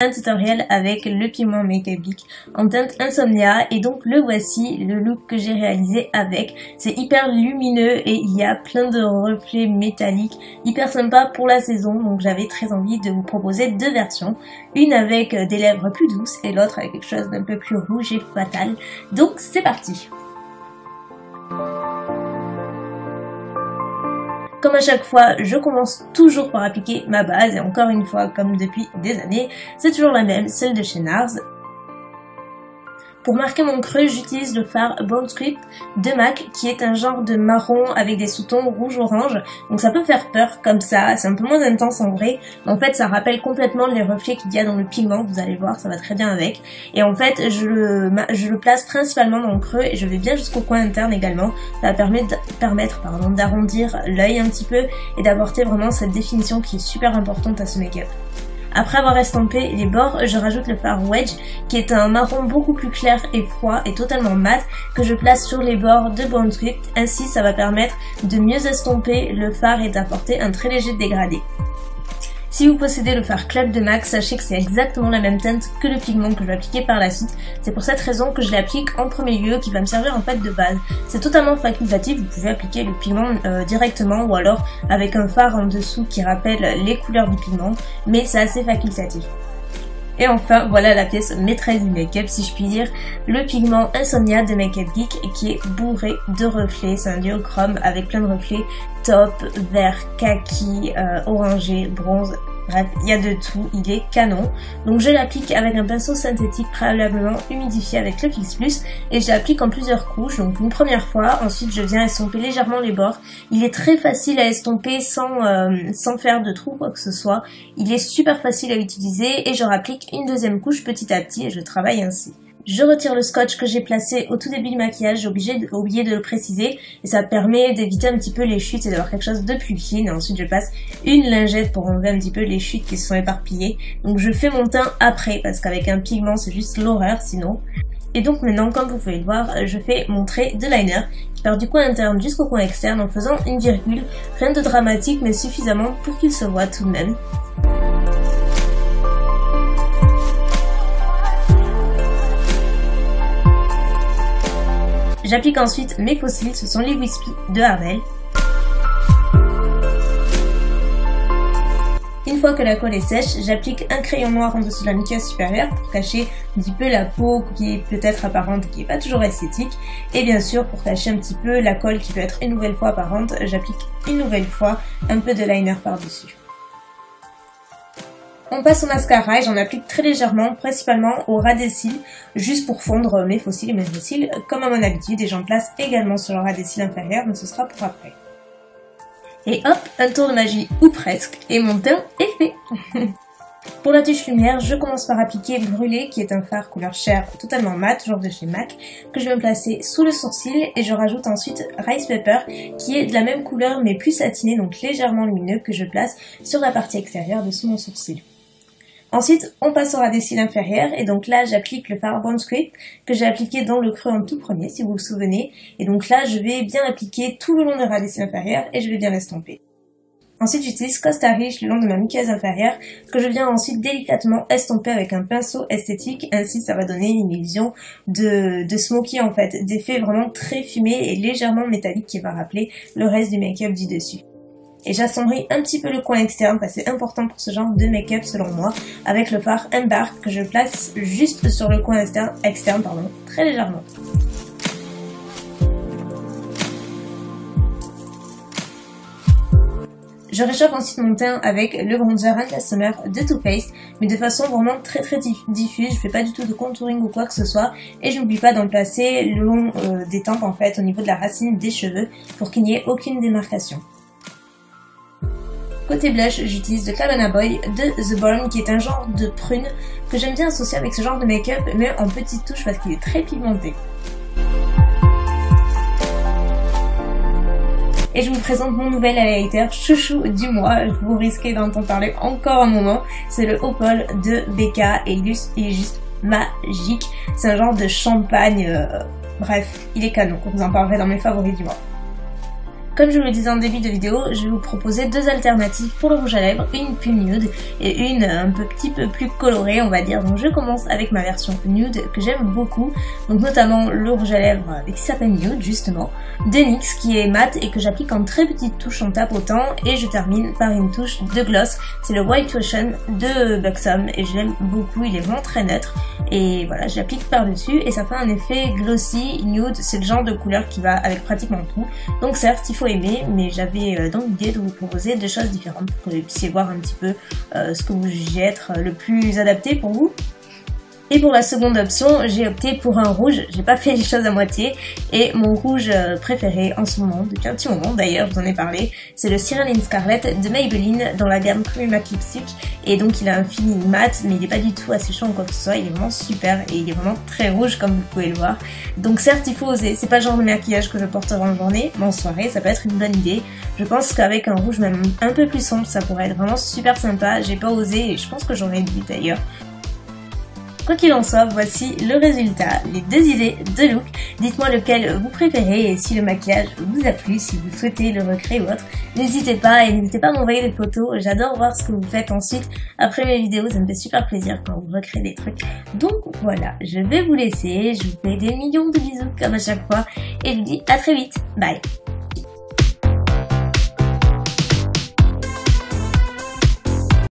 Un tutoriel avec le pigment Makeup Geek en teinte Insomnia et donc le voici, le look que j'ai réalisé avec. C'est hyper lumineux et il y a plein de reflets métalliques, hyper sympa pour la saison, donc j'avais très envie de vous proposer deux versions, une avec des lèvres plus douces et l'autre avec quelque chose d'un peu plus rouge et fatal. Donc c'est parti. Comme à chaque fois, je commence toujours par appliquer ma base et encore une fois, comme depuis des années, c'est toujours la même, celle de chez NARS. Pour marquer mon creux, j'utilise le fard Born Script de MAC qui est un genre de marron avec des sous-tons rouge-orange. Donc ça peut faire peur comme ça, c'est un peu moins intense en vrai. Mais en fait ça rappelle complètement les reflets qu'il y a dans le pigment, vous allez voir, ça va très bien avec. Et en fait je le place principalement dans le creux et je vais bien jusqu'au coin interne également. Ça va permettre d'arrondir l'œil un petit peu et d'apporter vraiment cette définition qui est super importante à ce make-up. Après avoir estampé les bords, je rajoute le fard Wedge qui est un marron beaucoup plus clair et froid et totalement mat que je place sur les bords de Born Script. Ainsi ça va permettre de mieux estomper le fard et d'apporter un très léger dégradé. Si vous possédez le fard Club de MAC, sachez que c'est exactement la même teinte que le pigment que je vais appliquer par la suite. C'est pour cette raison que je l'applique en premier lieu, qui va me servir en fait de base. C'est totalement facultatif, vous pouvez appliquer le pigment directement ou alors avec un fard en dessous qui rappelle les couleurs du pigment, mais c'est assez facultatif. Et enfin, voilà la pièce maîtresse du make-up, si je puis dire, le pigment Insomnia de Makeup Geek qui est bourré de reflets. C'est un duochrome avec plein de reflets, taupe, vert, kaki, orangé, bronze. Bref, il y a de tout, il est canon. Donc je l'applique avec un pinceau synthétique préalablement humidifié avec le Fix Plus et je l'applique en plusieurs couches. Donc une première fois, ensuite je viens estomper légèrement les bords. Il est très facile à estomper sans faire de trou quoi que ce soit. Il est super facile à utiliser et je rapplique une deuxième couche petit à petit et je travaille ainsi. Je retire le scotch que j'ai placé au tout début du maquillage, j'ai oublié de le préciser et ça permet d'éviter un petit peu les chutes et d'avoir quelque chose de plus clean. Et ensuite je passe une lingette pour enlever un petit peu les chutes qui se sont éparpillées. Donc je fais mon teint après parce qu'avec un pigment c'est juste l'horreur sinon. Et donc maintenant, comme vous pouvez le voir, je fais mon trait de liner qui part du coin interne jusqu'au coin externe en faisant une virgule. Rien de dramatique mais suffisamment pour qu'il se voit tout de même. J'applique ensuite mes faux cils, ce sont les Wispy de Ardell. Une fois que la colle est sèche, j'applique un crayon noir en dessous de la muqueuse supérieure pour cacher un petit peu la peau qui est peut-être apparente et qui n'est pas toujours esthétique. Et bien sûr, pour cacher un petit peu la colle qui peut être une nouvelle fois apparente, j'applique une nouvelle fois un peu de liner par-dessus. On passe au mascara et j'en applique très légèrement, principalement au ras des cils, juste pour fondre mes faux cils et mes vrais cils, comme à mon habitude, et j'en place également sur le ras des cils inférieur, mais ce sera pour après. Et hop, un tour de magie, ou presque, et mon teint est fait. Pour la touche lumière, je commence par appliquer Brûlé, qui est un fard couleur chair totalement mat, toujours de chez MAC, que je vais me placer sous le sourcil, et je rajoute ensuite Rice Pepper, qui est de la même couleur mais plus satiné, donc légèrement lumineux, que je place sur la partie extérieure de sous mon sourcil. Ensuite, on passe au ras des cils inférieur et donc là, j'applique le fard Born Script que j'ai appliqué dans le creux en tout premier, si vous vous souvenez. Et donc là, je vais bien appliquer tout le long du ras des cils inférieur et je vais bien l'estomper. Ensuite, j'utilise Costa Riche le long de ma muqueuse inférieure que je viens ensuite délicatement estomper avec un pinceau esthétique. Ainsi, ça va donner une illusion de smoky en fait, d'effet vraiment très fumé et légèrement métallique qui va rappeler le reste du make-up du dessus. Et j'assombris un petit peu le coin externe parce que c'est important pour ce genre de make-up selon moi avec le fard Embark que je place juste sur le coin externe, très légèrement. Je réchauffe ensuite mon teint avec le bronzer Endless Summer de Too Faced, mais de façon vraiment très diffuse, je fais pas du tout de contouring ou quoi que ce soit, et je n'oublie pas d'en placer le long des tempes en fait, au niveau de la racine des cheveux, pour qu'il n'y ait aucune démarcation. Côté blush, j'utilise le Cabana Boy de The Balm qui est un genre de prune que j'aime bien associer avec ce genre de make-up mais en petite touche parce qu'il est très pigmenté. Et je vous présente mon nouvel highlighter chouchou du mois, vous risquez d'entendre parler encore un moment, c'est le Opal de Becca et il est juste magique, c'est un genre de champagne, bref, il est canon, je vous en parlerai dans mes favoris du mois. Comme je vous le disais en début de vidéo, je vais vous proposer deux alternatives pour le rouge à lèvres, une plus nude et une un petit peu plus colorée on va dire. Donc je commence avec ma version nude que j'aime beaucoup, donc notamment le rouge à lèvres qui s'appelle Nude justement, de NYX qui est mat et que j'applique en très petite touche en tapotant, et je termine par une touche de gloss, c'est le White Ocean de Buxom et je l'aime beaucoup, il est vraiment très neutre et voilà, je l'applique par dessus et ça fait un effet glossy, nude, c'est le genre de couleur qui va avec pratiquement tout. Donc certes il faut aimer, mais j'avais dans l'idée de vous proposer deux choses différentes pour que vous puissiez voir un petit peu ce que vous jugez être le plus adapté pour vous. Et pour la seconde option, j'ai opté pour un rouge, j'ai pas fait les choses à moitié, et mon rouge préféré en ce moment, depuis un petit moment d'ailleurs, je vous en ai parlé, c'est le Cerulean Scarlet de Maybelline dans la gamme Creamy Matte Lipstick, et donc il a un feeling mat, mais il est pas du tout asséchant ou quoi que ce soit, il est vraiment super, et il est vraiment très rouge comme vous pouvez le voir. Donc certes il faut oser, c'est pas le genre de maquillage que je porterai en journée, mais en soirée ça peut être une bonne idée. Je pense qu'avec un rouge même un peu plus sombre, ça pourrait être vraiment super sympa, j'ai pas osé, et je pense que j'aurais dû d'ailleurs. Quoi qu'il en soit, voici le résultat, les deux idées de look. Dites-moi lequel vous préférez et si le maquillage vous a plu, si vous souhaitez le recréer ou autre. N'hésitez pas et n'hésitez pas à m'envoyer des photos, j'adore voir ce que vous faites ensuite après mes vidéos, ça me fait super plaisir quand vous recréez des trucs. Donc voilà, je vais vous laisser, je vous fais des millions de bisous comme à chaque fois et je vous dis à très vite, bye.